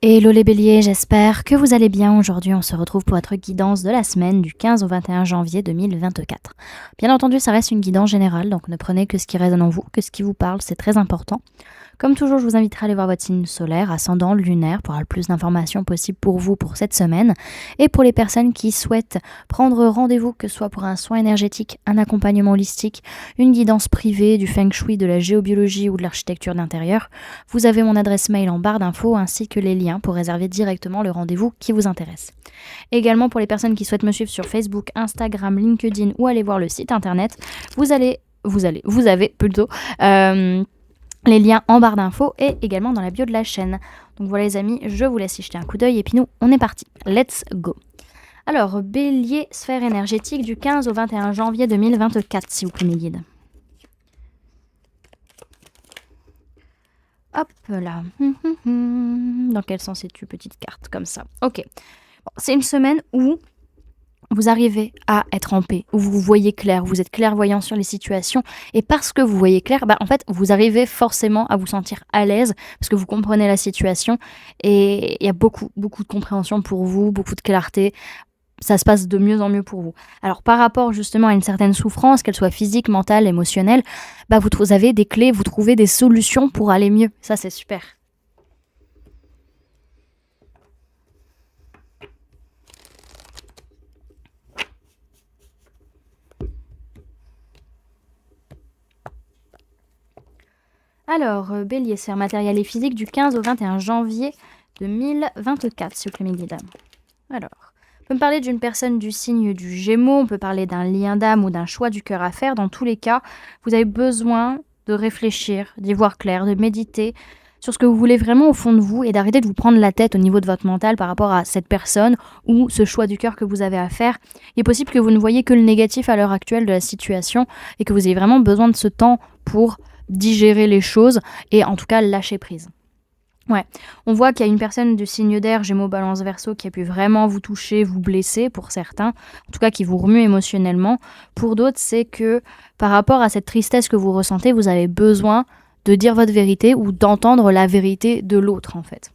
Hello les béliers, j'espère que vous allez bien. Aujourd'hui, on se retrouve pour votre guidance de la semaine du 15 au 21 janvier 2024. Bien entendu, ça reste une guidance générale, donc ne prenez que ce qui résonne en vous, que ce qui vous parle, c'est très important. Comme toujours, je vous inviterai à aller voir votre signe solaire, ascendant, lunaire, pour avoir le plus d'informations possible pour vous pour cette semaine. Et pour les personnes qui souhaitent prendre rendez-vous, que ce soit pour un soin énergétique, un accompagnement holistique, une guidance privée, du feng shui, de la géobiologie ou de l'architecture d'intérieur, vous avez mon adresse mail en barre d'infos ainsi que les liens pour réserver directement le rendez-vous qui vous intéresse. Également pour les personnes qui souhaitent me suivre sur Facebook, Instagram, LinkedIn ou aller voir le site internet, vous avez plutôt les liens en barre d'infos et également dans la bio de la chaîne. Donc voilà les amis, je vous laisse y jeter un coup d'œil et puis nous, on est parti. Let's go. Alors, Bélier, sphère énergétique du 15 au 21 janvier 2024, s'il vous plaît mes guides. Hop là. Dans quel sens es-tu, petite carte, comme ça. Ok. Bon, c'est une semaine où vous arrivez à être en paix, où vous voyez clair, vous êtes clairvoyant sur les situations, et parce que vous voyez clair, en fait, vous arrivez forcément à vous sentir à l'aise, parce que vous comprenez la situation, et il y a beaucoup de compréhension pour vous, beaucoup de clarté. Ça se passe de mieux en mieux pour vous. Alors par rapport justement à une certaine souffrance, qu'elle soit physique, mentale, émotionnelle, vous avez des clés, vous trouvez des solutions pour aller mieux. Ça, c'est super. Alors, Bélier, sphère matérielle et physique du 15 au 21 janvier 2024, s'il vous plaît mes guides. Alors, on peut me parler d'une personne du signe du Gémeaux, on peut parler d'un lien d'âme ou d'un choix du cœur à faire. Dans tous les cas, vous avez besoin de réfléchir, d'y voir clair, de méditer sur ce que vous voulez vraiment au fond de vous et d'arrêter de vous prendre la tête au niveau de votre mental par rapport à cette personne ou ce choix du cœur que vous avez à faire. Il est possible que vous ne voyez que le négatif à l'heure actuelle de la situation et que vous ayez vraiment besoin de ce temps pour digérer les choses et en tout cas lâcher prise. Ouais, on voit qu'il y a une personne du signe d'air, Gémeaux, Balance, Verseau, qui a pu vraiment vous toucher, vous blesser pour certains, en tout cas qui vous remue émotionnellement. Pour d'autres, c'est que par rapport à cette tristesse que vous ressentez, vous avez besoin de dire votre vérité ou d'entendre la vérité de l'autre en fait.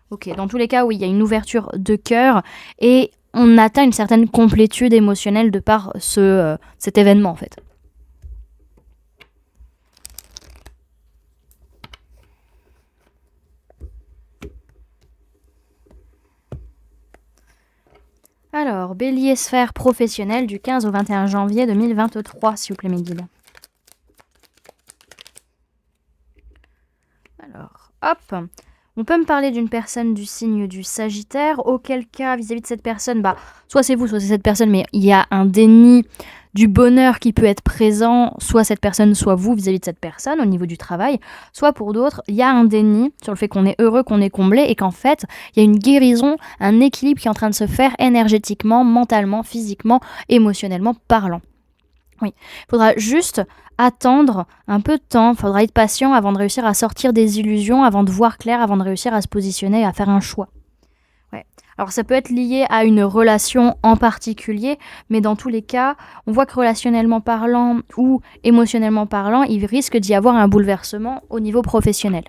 Ok, dans tous les cas, oui, il y a une ouverture de cœur et on atteint une certaine complétude émotionnelle de par cet événement en fait. Alors, Bélier, sphère professionnelle du 15 au 21 janvier 2023, s'il vous plaît, mes guides. Alors, hop, on peut me parler d'une personne du signe du Sagittaire, auquel cas, vis-à-vis de cette personne, soit c'est vous, soit c'est cette personne, mais il y a un déni du bonheur qui peut être présent, soit cette personne, soit vous vis-à-vis de cette personne au niveau du travail, soit pour d'autres, il y a un déni sur le fait qu'on est heureux, qu'on est comblé et qu'en fait, il y a une guérison, un équilibre qui est en train de se faire énergétiquement, mentalement, physiquement, émotionnellement parlant. Oui, il faudra juste attendre un peu de temps, il faudra être patient avant de réussir à sortir des illusions, avant de voir clair, avant de réussir à se positionner et à faire un choix. Ouais. Alors ça peut être lié à une relation en particulier, mais dans tous les cas, on voit que relationnellement parlant ou émotionnellement parlant, il risque d'y avoir un bouleversement au niveau professionnel.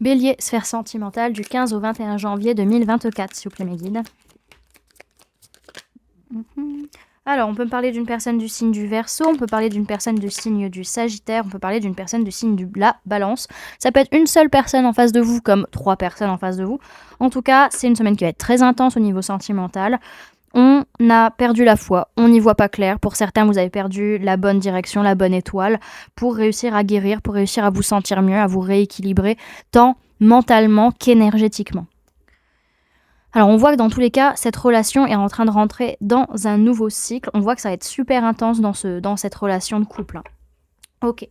Bélier, sphère sentimentale du 15 au 21 janvier 2024, s'il vous plaît mes guides. Alors, on peut me parler d'une personne du signe du Verseau, on peut parler d'une personne du signe du Sagittaire, on peut parler d'une personne du signe de la Balance. Ça peut être une seule personne en face de vous comme 3 personnes en face de vous. En tout cas, c'est une semaine qui va être très intense au niveau sentimental. On a perdu la foi, on n'y voit pas clair. Pour certains, vous avez perdu la bonne direction, la bonne étoile. Pour réussir à guérir, pour réussir à vous sentir mieux, à vous rééquilibrer, tant mentalement qu'énergétiquement. Alors on voit que dans tous les cas, cette relation est en train de rentrer dans un nouveau cycle. On voit que ça va être super intense dans cette relation de couple. Ok.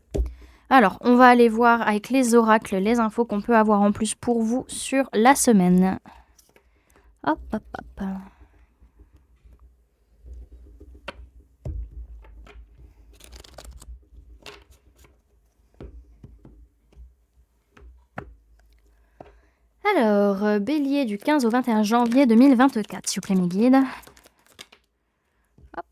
Alors, on va aller voir avec les oracles, les infos qu'on peut avoir en plus pour vous sur la semaine. Hop, hop, hop. Alors, Bélier du 15 au 21 janvier 2024, s'il vous plaît mes guides. Hop.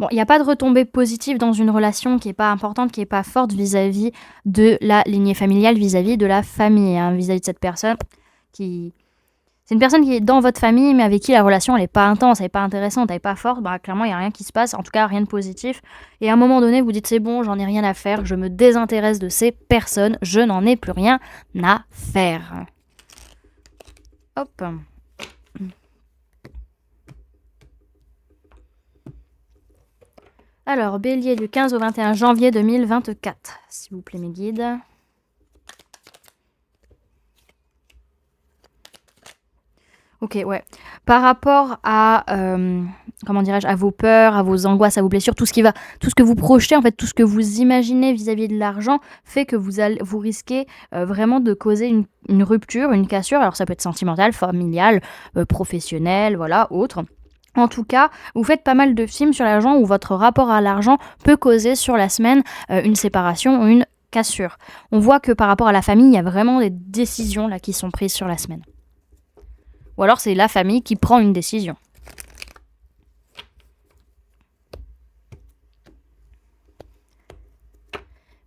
Bon, il n'y a pas de retombée positive dans une relation qui est pas importante, qui est pas forte vis-à-vis de la lignée familiale, vis-à-vis de la famille, hein, vis-à-vis de cette personne qui... C'est une personne qui est dans votre famille, mais avec qui la relation, elle n'est pas intense, elle n'est pas intéressante, elle n'est pas forte. Bah, clairement, il n'y a rien qui se passe, en tout cas, rien de positif. Et à un moment donné, vous dites, c'est bon, j'en ai rien à faire, je me désintéresse de ces personnes, je n'en ai plus rien à faire. Hop. Alors, Bélier, du 15 au 21 janvier 2024, s'il vous plaît, mes guides. Ok, ouais. Par rapport à, comment dirais-je, à vos peurs, à vos angoisses, à vos blessures, tout ce que vous projetez, en fait, tout ce que vous imaginez vis-à-vis de l'argent, fait que vous risquez vraiment de causer une rupture, une cassure. Alors, ça peut être sentimental, familial, professionnel, voilà, autre. En tout cas, vous faites pas mal de films sur l'argent où votre rapport à l'argent peut causer sur la semaine une séparation ou une cassure. On voit que par rapport à la famille, il y a vraiment des décisions là qui sont prises sur la semaine. Ou alors c'est la famille qui prend une décision.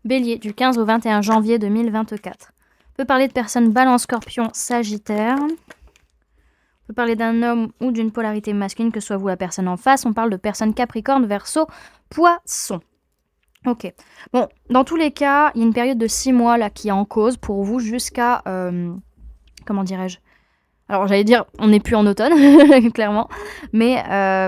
Bélier, du 15 au 21 janvier 2024. On peut parler de personnes Balance, Scorpion, Sagittaire. On peut parler d'un homme ou d'une polarité masculine, que ce soit vous la personne en face. On parle de personnes Capricorne, Verseau, Poisson. Ok. Bon, dans tous les cas, il y a une période de 6 mois là qui est en cause pour vous jusqu'à... comment dirais-je ? Alors j'allais dire, on n'est plus en automne, clairement, mais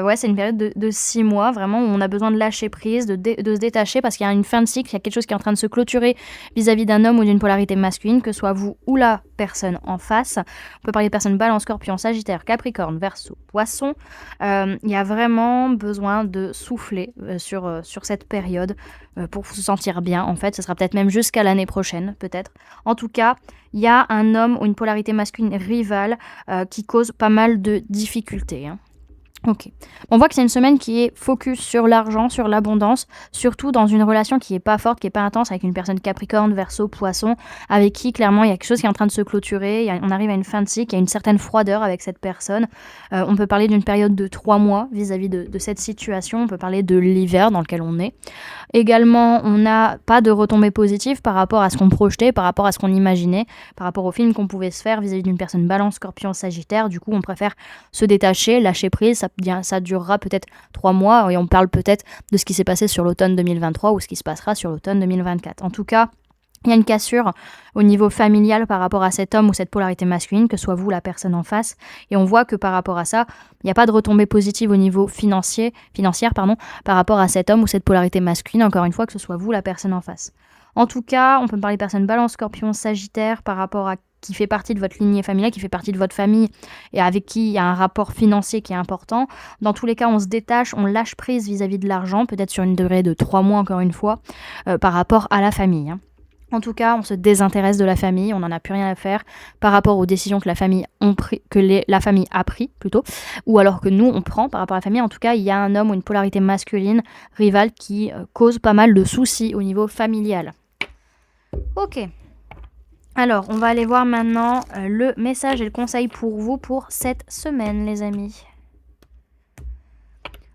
ouais, c'est une période de 6 mois, vraiment, où on a besoin de lâcher prise, de se détacher, parce qu'il y a une fin de cycle, il y a quelque chose qui est en train de se clôturer vis-à-vis d'un homme ou d'une polarité masculine, que ce soit vous ou la personne en face. On peut parler de personnes Balance, Scorpion, Sagittaire, Capricorne, Verseau, Poisson. Il y a vraiment besoin de souffler sur cette période pour se sentir bien, en fait. Ce sera peut-être même jusqu'à l'année prochaine, peut-être. En tout cas, il y a un homme ou une polarité masculine rivale qui cause pas mal de difficultés. Hein. Ok. On voit que c'est une semaine qui est focus sur l'argent, sur l'abondance, surtout dans une relation qui est pas forte, qui est pas intense, avec une personne Capricorne, Verseau, Poisson, avec qui clairement il y a quelque chose qui est en train de se clôturer, on arrive à une fin de cycle, il y a une certaine froideur avec cette personne. On peut parler d'une période de 3 mois vis-à-vis de cette situation, on peut parler de l'hiver dans lequel on est. Également, on n'a pas de retombées positives par rapport à ce qu'on projetait, par rapport à ce qu'on imaginait, par rapport au film qu'on pouvait se faire vis-à-vis d'une personne Balance, Scorpion, Sagittaire. Du coup, on préfère se détacher, lâcher prise. Ça durera peut-être 3 mois et on parle peut-être de ce qui s'est passé sur l'automne 2023 ou ce qui se passera sur l'automne 2024. En tout cas, il y a une cassure au niveau familial par rapport à cet homme ou cette polarité masculine, que ce soit vous la personne en face. Et on voit que par rapport à ça, il n'y a pas de retombée positive au niveau financière par rapport à cet homme ou cette polarité masculine, encore une fois, que ce soit vous la personne en face. En tout cas, on peut parler de personnes Balance, Scorpion, Sagittaire par rapport à qui fait partie de votre lignée familiale, qui fait partie de votre famille et avec qui il y a un rapport financier qui est important. Dans tous les cas, on se détache, on lâche prise vis-à-vis de l'argent, peut-être sur une durée de 3 mois encore une fois, par rapport à la famille. Hein. En tout cas, on se désintéresse de la famille, on n'en a plus rien à faire par rapport aux décisions que la famille a pris plutôt, ou alors que nous on prend par rapport à la famille. En tout cas, il y a un homme ou une polarité masculine rivale qui cause pas mal de soucis au niveau familial. Ok. Alors, on va aller voir maintenant le message et le conseil pour vous pour cette semaine, les amis.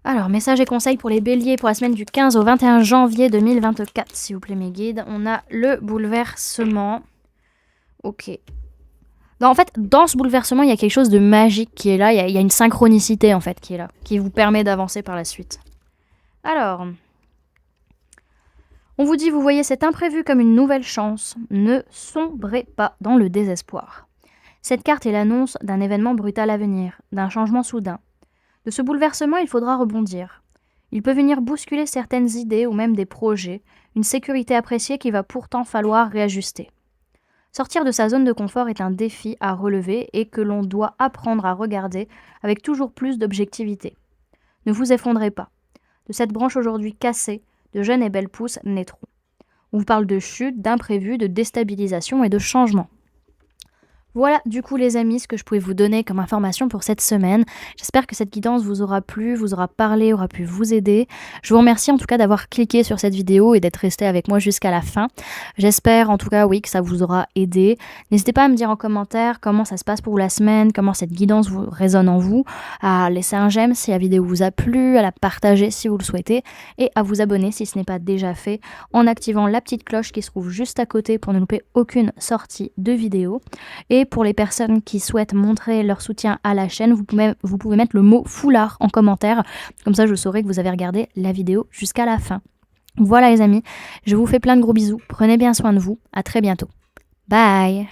Alors, message et conseil pour les béliers pour la semaine du 15 au 21 janvier 2024, s'il vous plaît, mes guides. On a le bouleversement. Ok. Non, en fait, dans ce bouleversement, il y a quelque chose de magique qui est là. Il y a une synchronicité, en fait, qui est là, qui vous permet d'avancer par la suite. Alors, on vous dit, vous voyez cet imprévu comme une nouvelle chance. Ne sombrez pas dans le désespoir. Cette carte est l'annonce d'un événement brutal à venir, d'un changement soudain. De ce bouleversement, il faudra rebondir. Il peut venir bousculer certaines idées ou même des projets, une sécurité appréciée qu'il va pourtant falloir réajuster. Sortir de sa zone de confort est un défi à relever et que l'on doit apprendre à regarder avec toujours plus d'objectivité. Ne vous effondrez pas. De cette branche aujourd'hui cassée, de jeunes et belles pousses naîtront. On vous parle de chute, d'imprévu, de déstabilisation et de changement. Voilà, du coup, les amis, ce que je pouvais vous donner comme information pour cette semaine. J'espère que cette guidance vous aura plu, vous aura parlé, aura pu vous aider. Je vous remercie en tout cas d'avoir cliqué sur cette vidéo et d'être resté avec moi jusqu'à la fin. J'espère en tout cas, oui, que ça vous aura aidé. N'hésitez pas à me dire en commentaire comment ça se passe pour vous la semaine, comment cette guidance vous résonne en vous, à laisser un j'aime si la vidéo vous a plu, à la partager si vous le souhaitez et à vous abonner si ce n'est pas déjà fait en activant la petite cloche qui se trouve juste à côté pour ne louper aucune sortie de vidéo. Et pour les personnes qui souhaitent montrer leur soutien à la chaîne, vous pouvez mettre le mot foulard en commentaire. Comme ça, je saurai que vous avez regardé la vidéo jusqu'à la fin. Voilà les amis, je vous fais plein de gros bisous. Prenez bien soin de vous. À très bientôt. Bye!